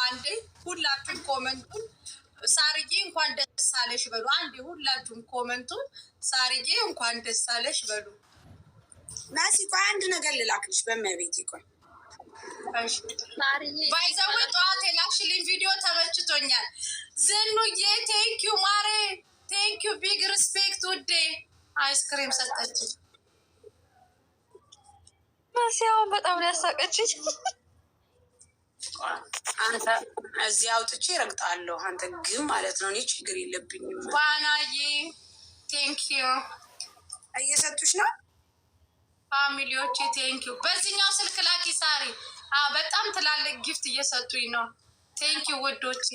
አንዴ ሁላችሁም ኮመንቱን ሳርዬ እንኳን ደስ አለሽ በሉ። አንዴ ሁላችሁም ኮመንቱን ሳርዬ እንኳን ደስ አለሽ በሉ። ማሲ ቆይ አንድ ነገር ልላክልሽ በመቤት ይቆይ ባይዘው ጠዋት የላክሽልኝ ቪዲዮ ተመችቶኛል። ዝኑዬ ቴንኪዩ ማሬ ቴንኪዩ ቢግ ሪስፔክት ውዴ። አይስክሪም ሰጠች ማሲያውን በጣም ነው ያሳቀችኝ። አንተ እዚህ አውጥቼ ረግጣለሁ። አንተ ግን ማለት ነው እኔ ችግር የለብኝም። ዋናዬ ቴንኪዩ እየሰጡሽ ነው ፋሚሊዎቼ ቴንኪዩ። በዚህኛው ስልክ ላኪ ሳሪ። በጣም ትላልቅ ጊፍት እየሰጡኝ ነው። ቴንኪዩ ውዶቼ።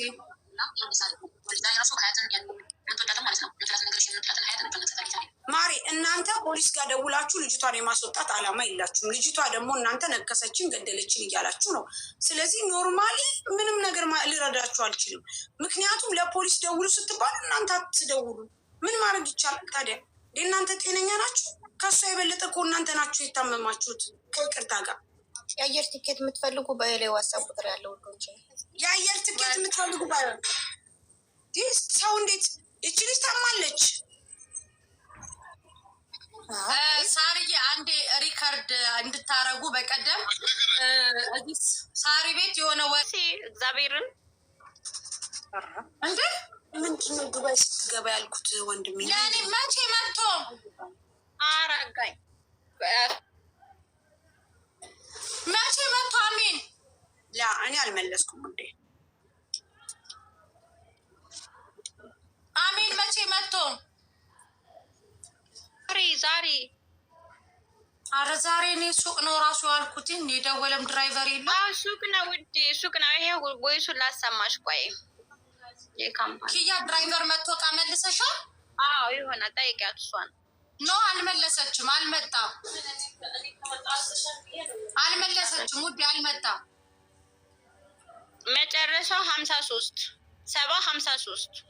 ማሪ እናንተ ፖሊስ ጋር ደውላችሁ ልጅቷን የማስወጣት አላማ የላችሁም። ልጅቷ ደግሞ እናንተ ነከሰችን ገደለችን እያላችሁ ነው። ስለዚህ ኖርማሊ ምንም ነገር ልረዳችሁ አልችልም። ምክንያቱም ለፖሊስ ደውሉ ስትባሉ እናንተ አትደውሉ። ምን ማድረግ ይቻላል ታዲያ? እናንተ ጤነኛ ናችሁ? ከእሷ የበለጠ እኮ እናንተ ናችሁ የታመማችሁት። ከይቅርታ ጋር የአየር ትኬት የምትፈልጉ በላይ ዋትሳፕ ቁጥር ያለው ወንዶች የአየር ትኬት የምትፈልጉ ሰው እንዴት ይቺ ልጅ ታማለች? ሳርዬ አንዴ ሪከርድ እንድታረጉ በቀደም እዚህ ሳሪ ቤት የሆነ ወሲ እግዚአብሔርን እንዴ ምንድነው ዱባይ ስትገባ ያልኩት ወንድሜ ያኔ መቼ መጥቶ አረጋኝ መቼ መጥቶ አሜን ላ እኔ አልመለስኩም እንዴ አሜን መቼ መጥቶ ዛሬ አረ ዛሬ እኔ ሱቅ ነው ራሱ ያልኩት። የደወለም ድራይቨር የለም። ሱቅ ነው ውዴ ሱቅ ነው። ይሄ ወይሱን ላሰማሽ ቆይ የካምፓኒ ኪያ ድራይቨር መጥቶ ዕቃ መልሰሻል? አዎ የሆነ ጠይቂያት እሷን። ኖ አልመለሰችም። አልመጣም ውዴ አልመጣም። መጨረሻው 53 753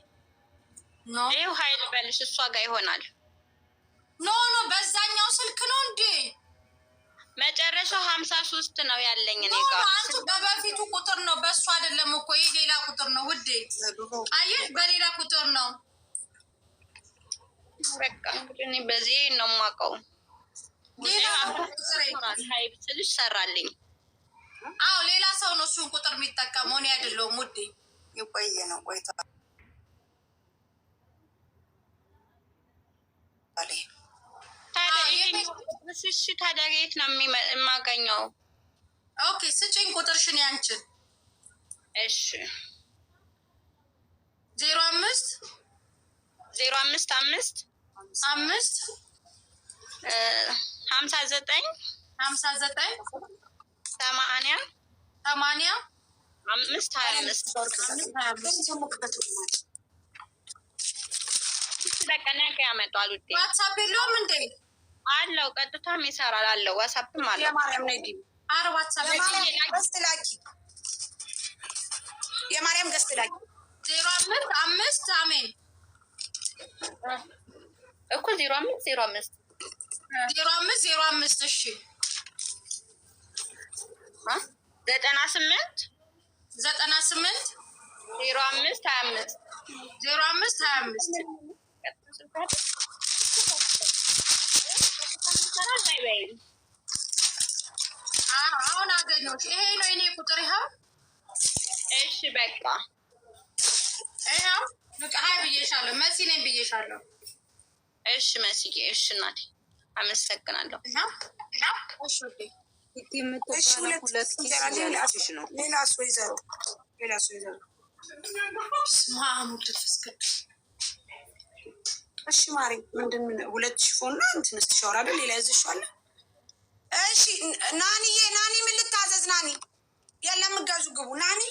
ኖ ይኸው ሀይል በልሽ እሷ ጋር ይሆናል። ኖ በዛኛው ስልክ ነው እንዴ? መጨረሻው 53 ነው ያለኝ እኔ ጋር። አንቺ በበፊቱ ቁጥር ነው በእሱ አይደለም እኮ ይሄ ሌላ ቁጥር ነው ውዴ። አየሽ በሌላ ቁጥር ነው። በቃ እንግዲህ እኔ በዚህ ነው የማውቀው። ሌላ ቁጥር ሀይል ስልሽ ሰራልኝ። አዎ ሌላ ሰው ነው እሱን ቁጥር የሚጠቀመው እኔ አይደለሁም ውዴ። የቆየ ነው ቆይታ እሺ ታዲያ የት ነው የማገኘው? ኦኬ ስጭኝ ቁጥርሽን ያንቺን። እሺ 05 05 5 5 59 59 80 80 5 25 በቃ ነገ ያመጣሉ። ዋትሳፕ የለውም እንዴ? አለው ቀጥታም ይሰራል አለው። ዋትሳፕም አለው። የማርያም ነይ አረ ዋትሳፕ ገስት ላኪ። የማርያም ገስት ላኪ 05 5 አሜን እኮ 05 05 05 እሺ 98 05 25 05 አሁን አገኘሁት። ይሄ ነው የኔ ቁጥር። ይኸው እሺ በቃ ይኸው በቃ ሀይ ብዬሻለሁ። መሲ ነኝ ብዬሻለሁ። እሺ መስዬ እሺ እናቴ አመሰግናለሁ። እሺ ማሪ ምንድን ሁለት ሽፎና እንትን ስትሻወር አይደል? ሌላ ያዝሻለ። እሺ ናኒዬ ናኒ ምን ልታዘዝ? ናኒ የለም እጋዙ ግቡ። ናኒ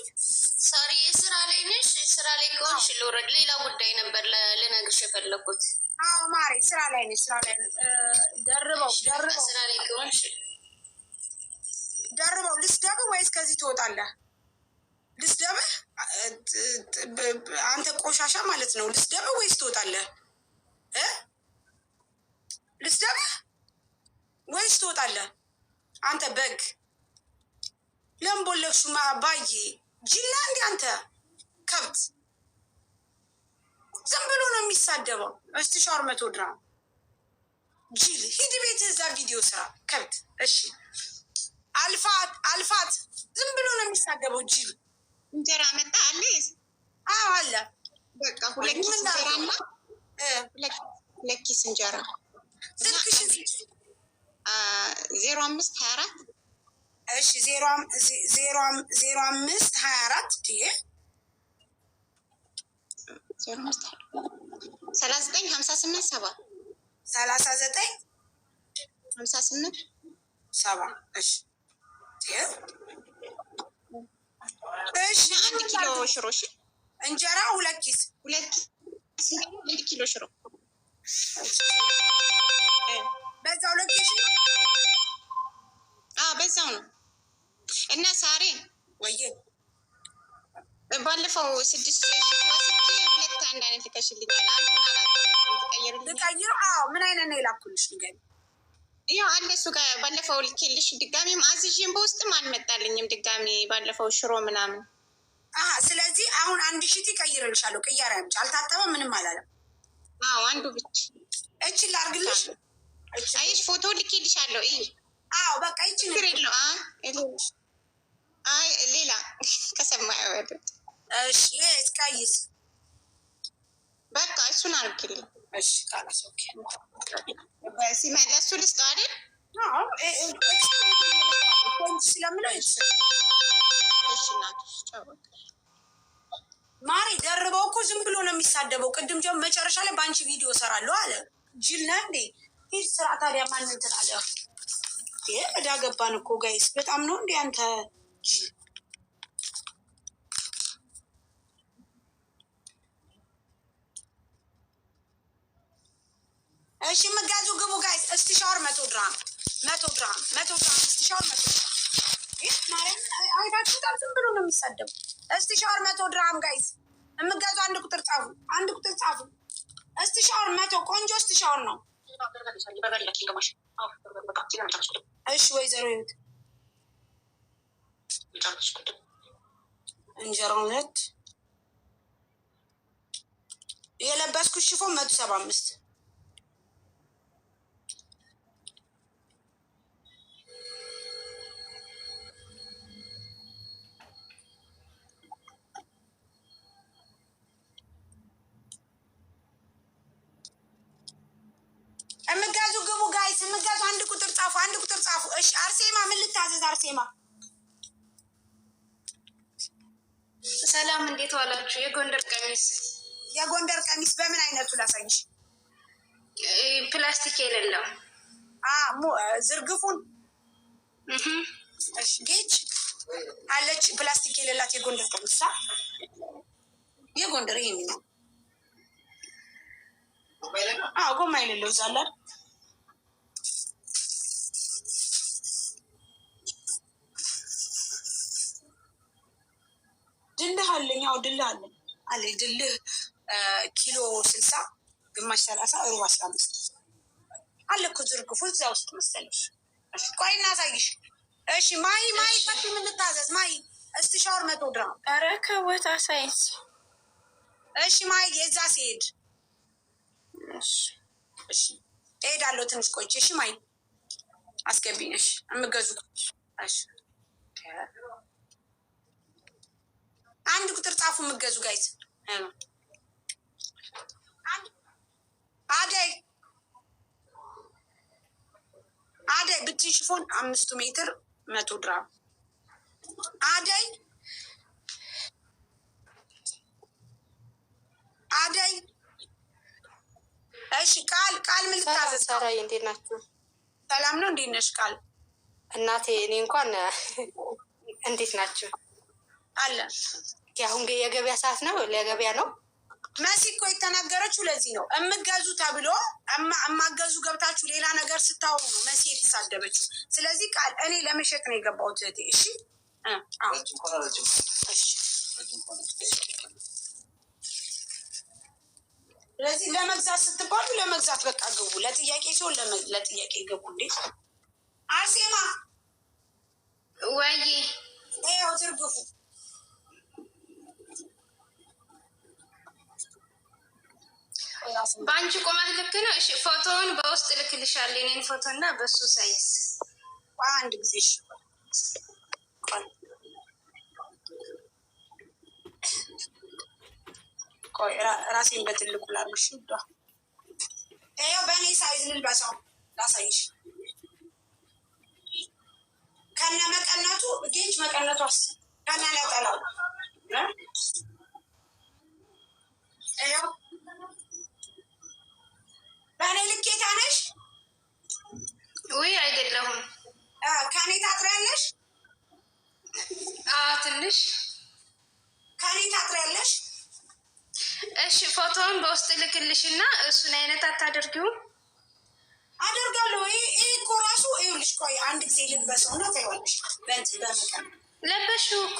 ሳሪ ስራ ላይ ነሽ? ስራ ላይ ከሆንሽ ልውረድ። ሌላ ጉዳይ ነበር ልነግርሽ የፈለኩት። አዎ ማሪ ስራ ላይ ነሽ? ስራ ላይ ደርበው ስራ ላይ ከሆንሽ ደርበው ልስደብህ ወይስ ከዚህ ትወጣለህ? ልስደብህ? አንተ ቆሻሻ ማለት ነው። ልስደብህ ወይስ ትወጣለህ? ልስደብህ ወይስ ትወጣለህ? አንተ በግ ለምቦለክሹ ባዬ ጅላ እንዲ የሚሳደበው? እስቲ ሻወር 100 ድራም ጅል ሂድ ቤት እዛ ቪዲዮ ስራ ከብት። እሺ አልፋት ዝም ብሎ ነው የሚሳደበው ጅል። እንጀራ መጣ አለ። አዎ አለ። በቃ ሁለት ኪስ እንጀራና ሁለት ኪስ እንጀራ ስልክሽን 0524 እሺ 0524 ዲዬ 3958 7 እሺ እሺ 1 ኪሎ ሽሮ እንጀራ 2 ኪስ 1 ኪሎ ሽሮ በዛው ሎኬሽን በዛው ነው። እና ሳሬ ወይዬ ባለፈው 6000 ወስጄ 2 አንድ አይነት ልከሽልኛል። አንዱን ልቀይር? አዎ ምን አይነት ነው የላኩልሽ? ንገሪኝ። ያው አለ እሱ ጋር ባለፈው ልኬልሽ ድጋሚም አዝዤም በውስጥም አልመጣልኝም። ድጋሚ ባለፈው ሽሮ ምናምን። ስለዚህ አሁን 1000 ቀይርልሻለሁ። ቅያሬ አምጪ። አልታጠበም፣ ምንም አላለም። አንዱ ብቻ እቺ ላርግልሽ። አይሽ ፎቶ ልኬልሻለሁ። በቃ ይቺ ነው ትሬሎ ሌላ ከሰማ ያወድ እሺ እስካይስ በቃ እሱን አርግልኝ። እሺ ካላስ ኦኬ ሲመለሱ ልስጥ አይደል? ስለምለው ማሪ ደርበው እኮ ዝም ብሎ ነው የሚሳደበው። ቅድም ጀምሮ መጨረሻ ላይ በአንቺ ቪዲዮ እሰራለሁ አለ። ጅል ነህ እንዴ? ሂድ ስራ። ታዲያ ማን እንትን አለ? እዳ ገባን እኮ ጋይስ። በጣም ነው እንዴ አንተ ጅል። እሺ መጋዙ ግቡ ጋይስ። እስቲ ሻወር 100 ድራም እስቲ ሻወር 100 ድራም። ማርያም አይታችሁታል? ዝም ብሎ ነው የሚሳደቡ። እስቲ ሻወር 100 ድራም ጋይስ። የምጋዙ አንድ ቁጥር ጻፉ። እስቲ ሻወር 100 ቆንጆ እስቲ ሻወር ነው። እሺ ወይዘሮ ይሁት እንጀራ 2 የለበስኩት ሽፎን 175 የምጋዙ ግቡ ጋይስ። የምጋዙ አንድ ቁጥር ጻፉ። እሺ አርሴማ ምን ልታዘዝ? አርሴማ ሰላም፣ እንዴት ዋላችሁ? የጎንደር ቀሚስ በምን አይነቱ ላሳይሽ? ፕላስቲክ የሌለው ዝርግፉን። እሺ ጌች አለች ፕላስቲክ የሌላት የጎንደር ቀሚስ። የጎንደር ይሄ ነው። ጎማ የሌለው ዛላ ድልህ አለኝ። ድልህ አለኝ አለ። ድልህ ኪሎ 60 ግማሽ 30 ሩብ 15 አለ እኮ ዝርግፉ እዛ ውስጥ መሰለሽ። ቆይ እናሳይሽ። እሺ ማይ ከፊ ምን ልታዘዝ? ማይ እስቲ ሻወር 100 ድራም። ኧረ ከቦታ ሳይንስ። እሺ ማይ የዛ ሲሄድ እሺ እሄዳለሁ ትንሽ ቆይቼ። እሺ ማይ አስገቢኝ። እሺ የምገዙ እሺ አንድ ቁጥር ጻፉ። የምገዙ ጋይዝ አደይ ብትን ሽፎን 5 ሜትር 100 ድራም አደይ እሺ ቃል ምን ልታዘዝ? ሰራዬ እንዴት ናችሁ? ሰላም ነው። እንዴት ነሽ ቃል? እናቴ እኔ እንኳን እንዴት ናችሁ? አለ አሁን የገበያ ሰዓት ነው። ለገበያ ነው መሲ እኮ የተናገረችው። ለዚህ ነው እምገዙ ተብሎ እማገዙ ገብታችሁ ሌላ ነገር ስታወሩ ነው መሲ የተሳደበችው። ስለዚህ ቃል እኔ ለመሸጥ ነው የገባሁት እህቴ። እሺ ስለዚህ ለመግዛት ስትባሉ ለመግዛት በቃ ግቡ። ለጥያቄ ሲሆን ለጥያቄ ገቡ። እንዴ አርሴማ ወይ ይኸው ዝርግፉ በአንቺ ቁመት ልክ ነው። እሺ ፎቶውን በውስጥ ልክልሻለሁ። የእኔን ፎቶ እና በሱ ሳይዝ አንድ ጊዜ እሺ። ቆይ ራሴን በትልቁ ላሉሽ ይኸው በእኔ ሳይዝ ልልበሰው ላሳይሽ። ከነ መቀነቱ ጌጅ መቀነቱ ከነ ነጠላው ይኸው በእኔ ልኬታ ነሽ? ውይ አይደለሁም። ከኔ ታጥሪያለሽ? ትንሽ ከኔ ታጥሪያለሽ? እሺ ፎቶውን በውስጥ ልክልሽ እና እሱን አይነት አታደርጊውም? አደርጋለሁ። ይሄ እኮ ራሱ ይኸውልሽ፣ ቆይ አንድ ጊዜ ልበሰው እና ታይዋለሽ። በመቀነት ለበሽው እኮ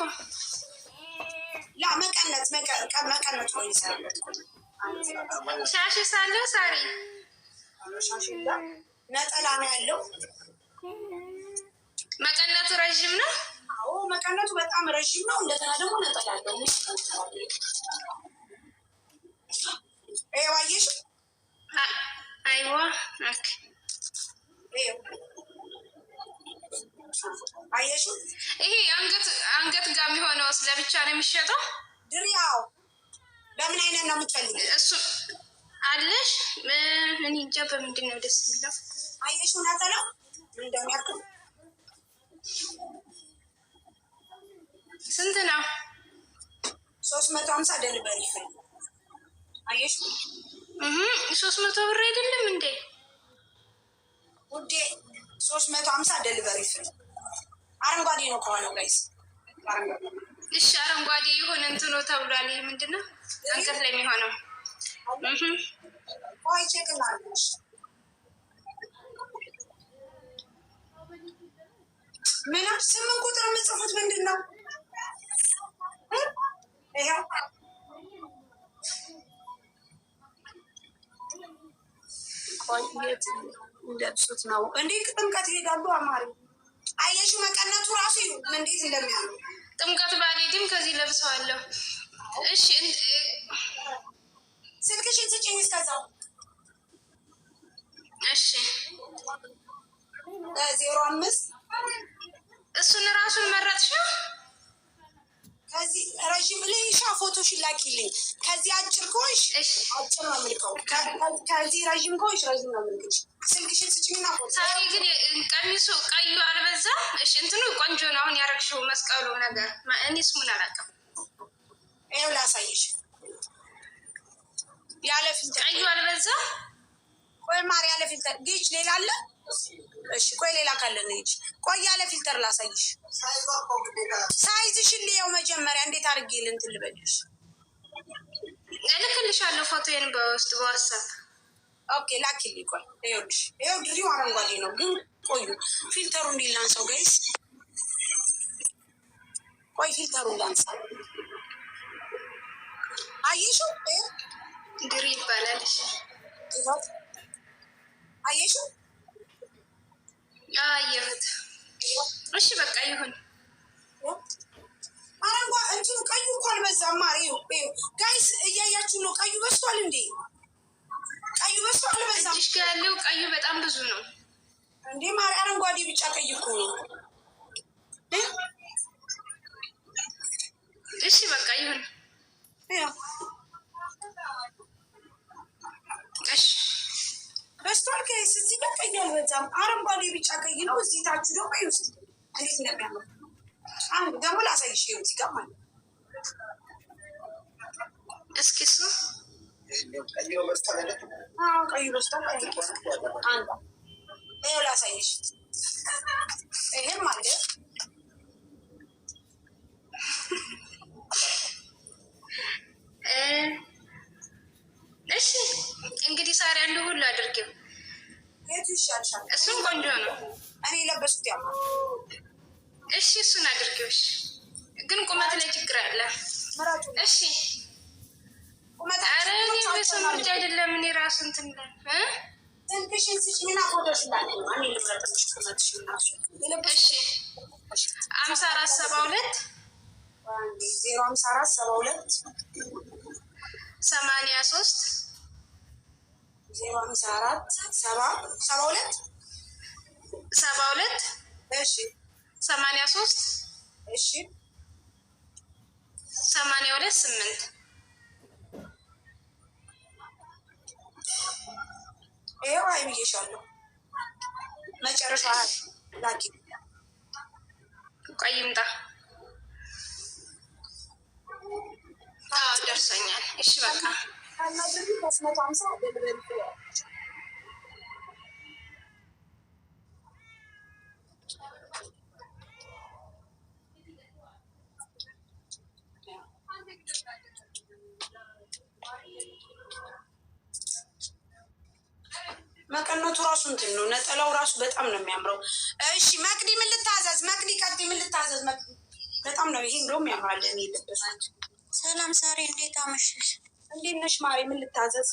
መቀነት ወይ ይሰራበት ሻሽ ሳለው ሳሪ ነጠላ ነው ያለው። መቀነቱ ረዥም ነው። አዎ መቀነቱ በጣም ረዥም ነው። እንደገና ደግሞ ነጠላ አለው። አየሽ? አይዋ አየሽ? ይሄ አንገት ጋር የሚሆነው ስለብቻ ነው የሚሸጠው። ድሪያው በምን አይነት ነው የምትፈልጊው? እሱ አለሽ? እኔ እንጃ በምንድን ነው ደስ የሚለው። አየሽው? ነጠላው እንደሚያክል ስንት ነው? 350 ደልበሪ ፍሪ። አየሽ? 300 ብር አይደለም እንዴ ውዴ? 350 ደልበሪ ፍሪ። አረንጓዴ ነው ከሆነው ጋይስ። እሺ አረንጓዴ የሆነ እንትኖ ተብሏል። ይሄ ምንድን ነው? አንገት ላይ የሚሆነው ቆይ ቼክ እናድርግሽ። ምን 8 ቁጥር የምጽፉት ምንድን ነው? ይሄው ቆየት እንደብሱት ነው እንዴ? ጥምቀት ይሄዳሉ አማሪ። አየሽ መቀነቱ ራሱ እንዴት እንደሚያምር። ጥምቀት ባልሄድም ከዚህ ለብሰዋለሁ። እሺ ስልክሽን ስጪኝ እስከዛው። እሺ 05 እሱን ራሱን መረጥሽው? ከዚህ ረዥም ልይሻ ፎቶሽን ላኪልኝ። ከዚህ አጭር ከሆንሽ አጭር ነው የምልከው። ከዚህ ረዥም ከሆንሽ ረዥም ነው የምልክሽ። ስልክሽን ስጪኝና ፎቶ። ሳሪ ግን ቀሚሱ ቀዩ አልበዛም? እሺ እንትኑ ቆንጆ ነው። አሁን ያረግሽው መስቀሉ ነገር እኔ ስሙን አላውቅም። ይኸው ላሳይሽ። ያለ ፊልተር ቀዩ አልበዛም? ቆይ ማር ያለ ፊልተር ጌጅ ሌላ አለ? እሺ ቆይ ሌላ ካለ ልጅ ቆይ ያለ ፊልተር ላሳይሽ። ሳይዝሽን ልየው መጀመሪያ። እንዴት አድርጌ እንትን ልበልሽ? እልክልሻለሁ ፎቶዬን በውስጥ በዋትሳፕ። ኦኬ ላኪልኝ። ቆይ ይኸውልሽ፣ ይኸው ድሪው አረንጓዴ ነው ግን ቆዩ ፊልተሩ እንዲህ ላንሳው ጋይስ። ቆይ ፊልተሩ ላንሳው። አየሽው? ድሪ ይባላል። አየሽው? አየሁት። እሺ በቃ ይሁን። አረንጓዴ እንትኑ ቀዩ እኮ አልበዛም። ማር ጋይስ እያያችሁ ነው። ቀዩ በዝቷል እንዴ? ቀዩ በዝቷል አልበዛም? እጅሽ ጋር ያለው ቀዩ በጣም ብዙ ነው እንዴ ማር። አረንጓዴ ቢጫ ቀይ እኮ ነው። እሺ በቃ ይሁን። እሺ በስቷል ጋይስ። እዚህ ጋር ቀይ አልበዛም። አረንጓዴ ቢጫ ቀይ ነው። እዚህ ታችሁ ደግሞ ይውስ እንዴት እንደሚያምር አንድ ደግሞ ላሳይሽ። ይኸው እዚህ ጋር ማለት እስኪ እሱ ቀዩ በስቷል። አንድ ይኸው ላሳይሽ። ይሄም አለ። እሺ እንግዲህ ሳሪ አንዱ ሁሉ አድርጊው። የቱ ይሻልሻል? እሱም ቆንጆ ነው። እኔ ለበሱት ያማ። እሺ እሱን አድርጊው። እሺ ግን ቁመት ላይ ችግር አለ። እሺ ቁመት ኧረ እኔ በሰው ምርጫ አይደለም። እኔ ራሱ እንትን ስልክሽን ስጪኝና ፎቶሽን ላኪኝ። እኔ ልምረጥልሽ ቁመትሽን እና እሱ። እሺ 5472 05472 83 054 72 72 እሺ 83 እሺ 82 8 ይኸው አይብዬሻለሁ። መጨረሻ ላኪ ቆይ ይምጣ። ደርሰኛል። እሺ በቃ መቀነቱ ራሱ እንትን ነው። ነጠላው ራሱ በጣም ነው የሚያምረው። እሺ መቅዲ ምን ልታዘዝ? መቅዲ ቀጥይ፣ ምን ልታዘዝ? መቅዲ በጣም ነው ይሄ እንደውም ያምራል። እኔ የለበስኩት። ሰላም ሳሪ፣ እንዴት አመሸሽ? እንዴት ነሽ ማሪ? ምን ልታዘዝ?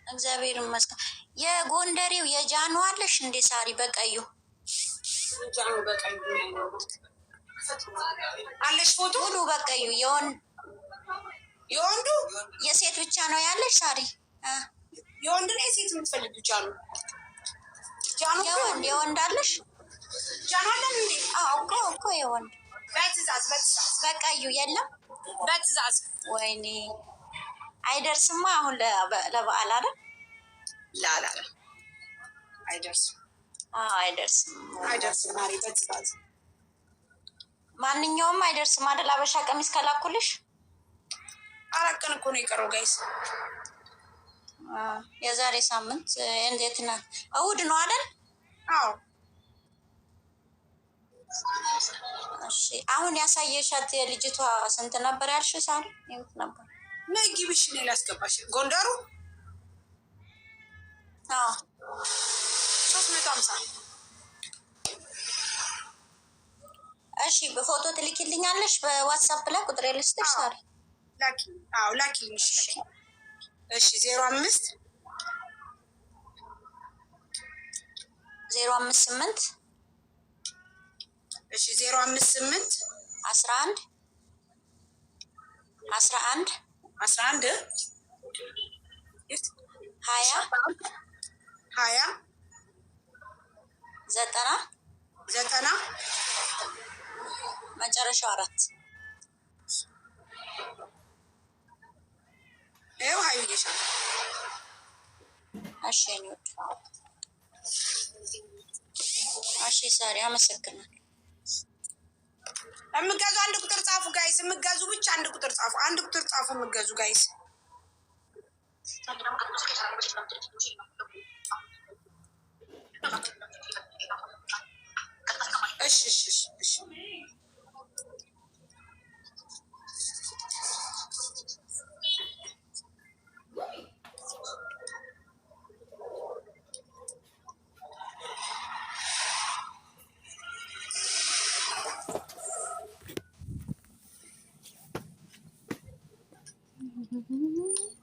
እግዚአብሔር ይመስገን። የጎንደሬው የጃኑ አለሽ እንዴ ሳሪ? በቀዩ ጃኑ በቀዩ አለሽ ፎቶ ሙሉ በቀዩ የወንዱ የሴት ብቻ ነው ያለሽ ሳሪ? የወንድ ነው የሴት የምትፈልግ? ጃኑ የወንድ አለሽ? ጃኑ አለን እንዴ? አዎ እኮ የወንድ በትእዛዝ በቀዩ የለም። በትእዛዝ ወይኔ አይደርስማ። አሁን ለበዓል አይደል? ላላ አይደርስም። አይደርስም ማሪ፣ በትእዛዝ ማንኛውም አይደርስም አይደል? አበሻ ቀሚስ ከላኩልሽ 4 ቀን እኮ ነው የቀረው ጋይስ። የዛሬ ሳምንት እንዴት ነው? እሑድ ነው አይደል? አዎ። እሺ አሁን ያሳየሻት የልጅቷ ስንት ነበር ያልሽ ሳሪ? ይሁት ነበር ነጊ ብሽ ነው ላስገባሽ። ጎንደሩ 350። እሺ በፎቶ ትልኪልኛለሽ በዋትስአፕ ላይ ቁጥር ልስጥሽ ሳሪ? ላኪ። አዎ ላኪ። እሺ 05 058 እሺ 058 11 11 11 20 90 90 መጨረሻው 4 ይኸው ሀይልሻል። እሺ ኒውድ እሺ ሳሪ አመሰግናለሁ። የምገዙ 1 ቁጥር ጻፉ ጋይስ። የምገዙ ብቻ 1 ቁጥር ጻፉ። 1 ቁጥር ጻፉ የምገዙ ጋይስ። እሺ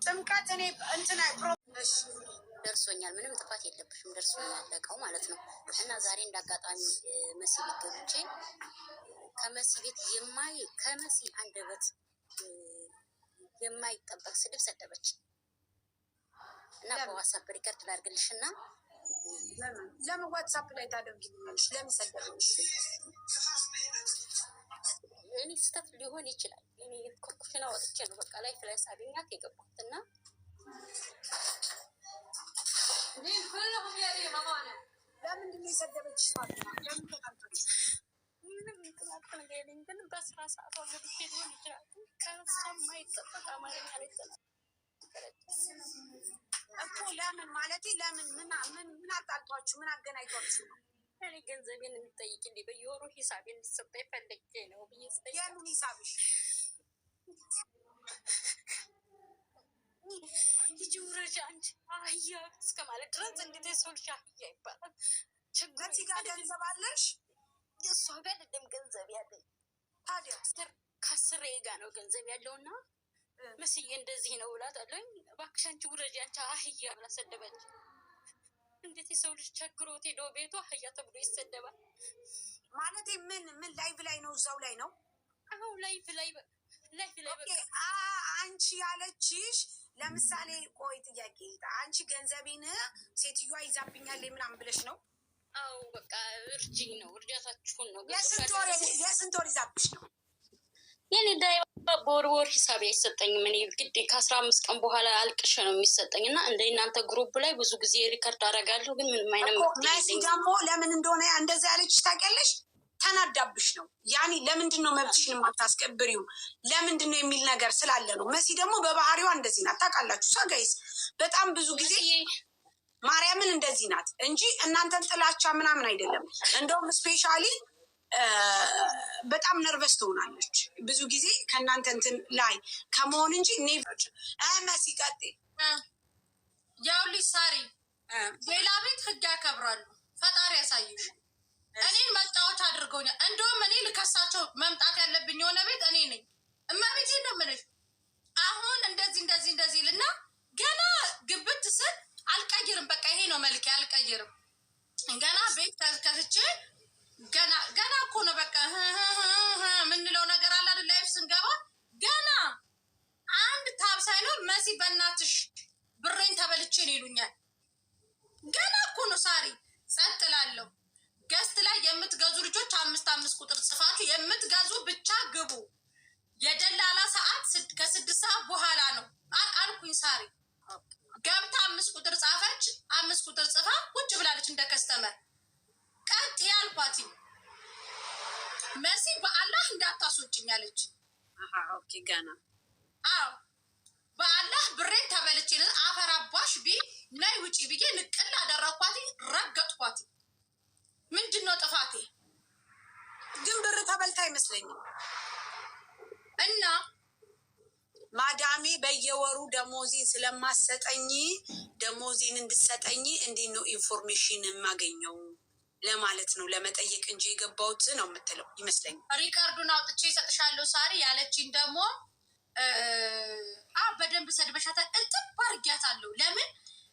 ጥምቀት እኔ እንትና ደርሶኛል። ምንም ጥፋት የለብሽም። ደርሶኛል ለቀው ማለት ነው። እና ዛሬ እንዳጋጣሚ መሲ ቤት ገብቼ ከመሲ ቤት ከመሲ አንደበት የማይጠበቅ ስድብ ሰደበች እና በዋትስአፕ ሪከርድ ላድርግልሽ እና ለምን ዋትስአፕ ላይ ታደርጊልኛለሽ? ለምን ሰደበች? እኔ ስህተት ሊሆን ይችላል። እኔ ከኩሽና ወጥቼ ነው በቃ ላይፍ ላይ ሳገኛት የገባሁት እና ለምንድን ነው የሰደበችሽ? ለምን ተጣልታለች? ምንም ምክንያት ነገርኝ ግን በስራ ሰዓቷ ገብቼ ሊሆን ይችላል። ከእሷ የማይጠበቅ አማርኛ ላይ እኮ ለምን ማለቴ ለምን ምን አጣልቷችሁ? ምን አገናኝቷችሁ ነው? እኔ ገንዘቤን እንድጠይቅልኝ በየወሩ ሂሳቤ እንድትሰጠኝ ፈልጌ ነው ብዬ ስጠይቅ የምን ሂሳብሽ? ልጅ ውረጃ አንቺ አህያ እስከ ማለት ድረስ እንዴት የሰው ልጅ አህያ ይባላል? ችግር ጋር ገንዘብ አለሽ? እሷ ጋር አይደለም ገንዘብ ያለኝ። ታዲያ ከስሬ ጋር ነው ገንዘብ ያለውና መስዬ እንደዚህ ነው እላታለሁ። እባክሽ አንቺ ውረጃ አንቺ አህያ ብላ ሰደበች። እንዴት የሰው ልጅ ቸግሮት ሄዶ ቤቱ አህያ ተብሎ ይሰደባል? ማለቴ ምን ላይቭ ላይ ነው? እዛው ላይ ነው? አሁን ላይቭ ላይ አንቺ ያለችሽ ለምሳሌ ቆይ ጥያቄ አንቺ ገንዘቤን ሴትዮዋ ይዛብኛል ምናምን ብለሽ ነው? አዎ በቃ እርጅኝ ነው እርዳታችሁን ነው። የስንት ወር ይዛብሽ ነው? የኔ ዳይ በወር ሂሳብ አይሰጠኝም። እኔ ግድ ከ15 ቀን በኋላ አልቅሽ ነው የሚሰጠኝ እና እንደ እናንተ ግሩፕ ላይ ብዙ ጊዜ ሪከርድ አደርጋለሁ፣ ግን ምንም አይነት መሲ ደግሞ ለምን እንደሆነ እንደዛ ያለች ታውቂያለሽ? ተናዳብሽ ነው። ያኔ ለምንድን ነው መብትሽን የማታስከብሪው ለምንድን ነው የሚል ነገር ስላለ ነው። መሲ ደግሞ በባህሪዋ እንደዚህ ናት ታውቃላችሁ። ሳጋይስ በጣም ብዙ ጊዜ ማርያምን እንደዚህ ናት እንጂ እናንተን ጥላቻ ምናምን አይደለም። እንደውም ስፔሻሊ በጣም ነርቨስ ትሆናለች ብዙ ጊዜ ከእናንተ እንትን ላይ ከመሆን እንጂ ኔቨር መሲ ቀጤ ያው ልጅ ሳሪ ሌላ ቤት ህግ ያከብራሉ። ፈጣሪ ያሳይሽ። እኔን መጣዎች አድርገውኛል። እንደውም እኔ ልከሳቸው መምጣት ያለብኝ የሆነ ቤት እኔ ነኝ። እመቤቴ ነው የምልሽ። አሁን እንደዚህ ልና ገና ግብት ስል አልቀይርም። በቃ ይሄ ነው መልኬ፣ አልቀይርም። ገና ቤት ከፍቼ ገና እኮ ነው በቃ ምንለው ነገር አለ አይደል? ላይፍ ስንገባ ገና አንድ ታብ ሳይኖር መሲ በእናትሽ ብሬን ተበልቼን ይሉኛል። ገና እኮ ነው ሳሪ። ጸጥ እላለሁ። ገስት ላይ የምትገዙ ልጆች 5 ቁጥር ጽፋችሁ የምትገዙ ብቻ ግቡ። የደላላ ሰዓት ከ6 ሰዓት በኋላ ነው አልኩኝ። ሳሪ ገብታ 5 ቁጥር ጻፈች። 5 ቁጥር ጽፋ ቁጭ ብላለች እንደ ከስተመር። ቀጥ ያልኳት መሲ በአላህ እንዳታስወጭኝ አለች። ኦኬ ገና አዎ በአላህ ብሬን ተበልቼ አፈራባሽ ቢ ናይ ውጪ ብዬ ንቅል አደረኳት፣ ረገጥኳት። ምንድን ነው ጥፋቴ? ግን ብር ተበልታ አይመስለኝም። እና ማዳሜ በየወሩ ደሞዜን ስለማሰጠኝ ደሞዜን እንድሰጠኝ እንዲህ ነው ኢንፎርሜሽን የማገኘው ለማለት ነው ለመጠየቅ እንጂ የገባሁት ነው የምትለው ይመስለኛል። ሪካርዱን አውጥቼ ይሰጥሻለሁ ሳሪ ያለችኝ ደግሞ በደንብ ሰድበሻታል። እንጥብ አድርጊያታለሁ። ለምን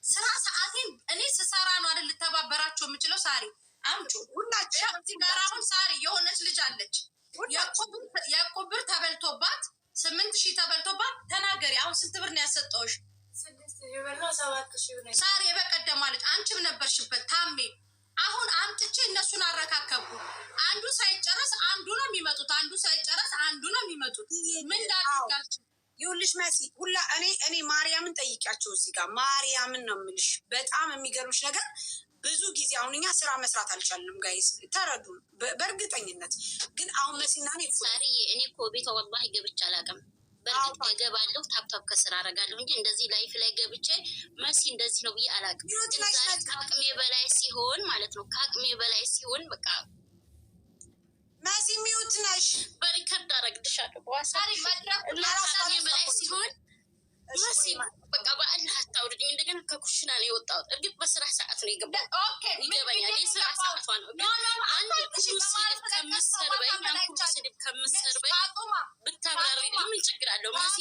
ስራ ሰዓቴን እኔ ስሰራ ነው አይደል ልተባበራቸው የምችለው። ሳሪ አምጩ ሁላችሁ እዚህ ጋር አሁን ሳሪ የሆነች ልጅ አለች የቁብር ተበልቶባት 8,000 ተበልቶባት ተናገሪ። አሁን ስንት ብር ነው ያሰጠውሽ? 6,000 ብር ነው 7,000 ነው ሳሪ። የበቀደማ ልጅ አንቺም ነበርሽበት ታሜ። አሁን አምጥቼ እነሱን አረካከብኩ። አንዱ ሳይጨረስ አንዱ ነው የሚመጡት፣ አንዱ ሳይጨረስ አንዱ ነው የሚመጡት። ምን ዳርጋችሁ? ይኸውልሽ መሲ ሁላ እኔ ማርያምን ጠይቂያቸው እዚህ ጋር ማርያምን ነው የምልሽ። በጣም የሚገርምሽ ነገር ብዙ ጊዜ አሁን እኛ ስራ መስራት አልቻልንም። ጋይስ ተረዱን። በእርግጠኝነት ግን አሁን መሲና ሳሪ እኔ እኮ ቤቷ ወላሂ ገብቼ አላውቅም። በእርግጥ እገባለሁ ታፕታፕ ከስራ አደርጋለሁ እንጂ እንደዚህ ላይፍ ላይ ገብቼ መሲ እንደዚህ ነው ብዬ አላውቅም። ከአቅሜ በላይ ሲሆን ማለት ነው ከአቅሜ በላይ ሲሆን በቃ መሲ ሚውት ነሽ። በሪከርድ አደርግልሻለሁ በዋሳሪ መድረክ ከአቅሜ በላይ ሲሆን መሲ በቃ በአላህ አታውርድኝ። እንደገና ከኩሽና ነው የወጣሁት። እርግጥ በስራ ሰዓት ነው የገባሁት ይገባኛል። የስራ ሰዓቷ ነው። አንድ ኩሉ ስድብ ከምሰርበኝ ብታብራሪ ምን ችግር አለው? መሲ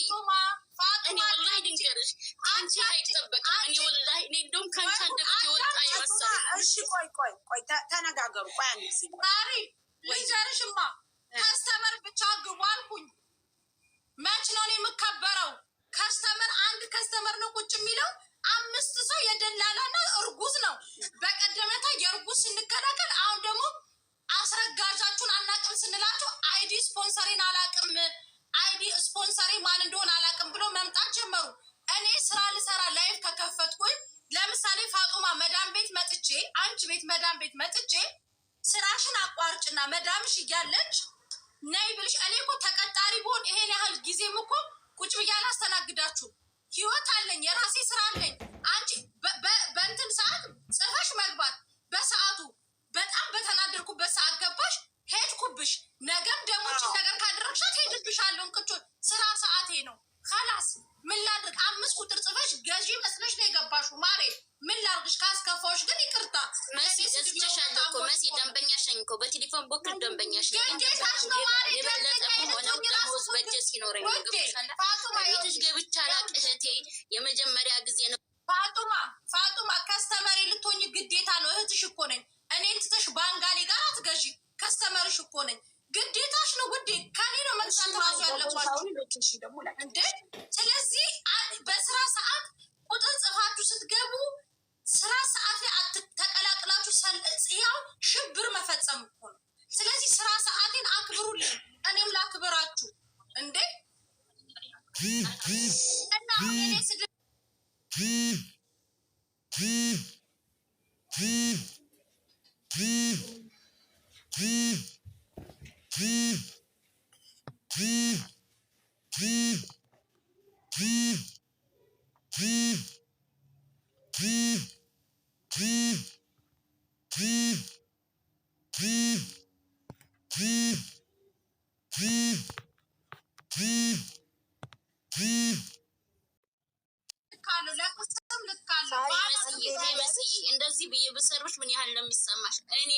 እኔ ወላሂ ድንገርሽ ከአንቺ አይጠበቅም። እኔ ወላሂ እኔ እንደውም ከአንቺ አንደበት የወጣ ይመስላል። እሺ ቆይ ተነጋገሩ። ቆይ አንድ ጊዜ ሳሪ ልንገርሽማ ከስተመር ብቻ ግቡ አልኩኝ። መች ነው የምከበረው? ከስተመር አንድ ከስተመር ነው ቁጭ የሚለው። 5 ሰው የደላላና እርጉዝ ነው። በቀደመታ የእርጉዝ ስንከላከል አሁን ደግሞ አስረጋጃችሁን አናቅም ስንላችሁ አይዲ ስፖንሰሬን አላቅም አይዲ ስፖንሰሬ ማን እንደሆነ አላቅም ብሎ መምጣት ጀመሩ። እኔ ስራ ልሰራ ላይፍ ከከፈትኩኝ ለምሳሌ ፋጡማ መዳም ቤት መጥቼ አንቺ ቤት መዳም ቤት መጥቼ ስራሽን አቋርጭና መዳምሽ እያለች ነይ ብልሽ እኔ እኮ ተቀጣሪ ብሆን ይሄን ያህል ጊዜም እኮ ቁጭ ብዬ አላስተናግዳችሁ። ህይወት አለኝ፣ የራሴ ስራ አለኝ። አንቺ በእንትን ሰዓት ጽፈሽ መግባት በሰዓቱ በጣም በተናደርኩበት ሰዓት ገባሽ ሄድኩብሽ። ነገም ደሞችን ነገር ካደረግሻት ሄድብሻለሁ። እንቅጮ ስራ ሰዓቴ ነው ካላስ ምን ላድርግ? 5 ቁጥር ጽፈሽ ገዢ መስለሽ ነው የገባሽው። ማሬ ምን ላድርግሽ? ካስከፋዎች ግን ይቅርታ መሲ እዝቻለሁ እኮ መሲ ደንበኛሽ ነኝ እኮ በቴሌፎን በኩል ደንበኛሽ ነኝ። ገዴታሽ ነው ማሬ። የበለጠ ሆነው ደሞዝ በጀ ሲኖረኝ ቤትሽ ገብቻ ላቅ እህቴ የመጀመሪያ ጊዜ ነው። ፋጡማ ከስተመሪ ልትሆኝ ግዴታ ነው። እህትሽ እኮ ነኝ። እኔን ትተሽ ባንጋሊ ጋር አትገዢ። ከስተመርሽ እኮ ነኝ። ግዴታሽ ነው። ጉዴ ከኔ ነው መግዛት ራሱ ያለባችሁ እንዴ። ስለዚህ በስራ እንደዚህ ብዬ ብሰርብሽ ምን ያህል ነው የሚሰማሽ? እኔ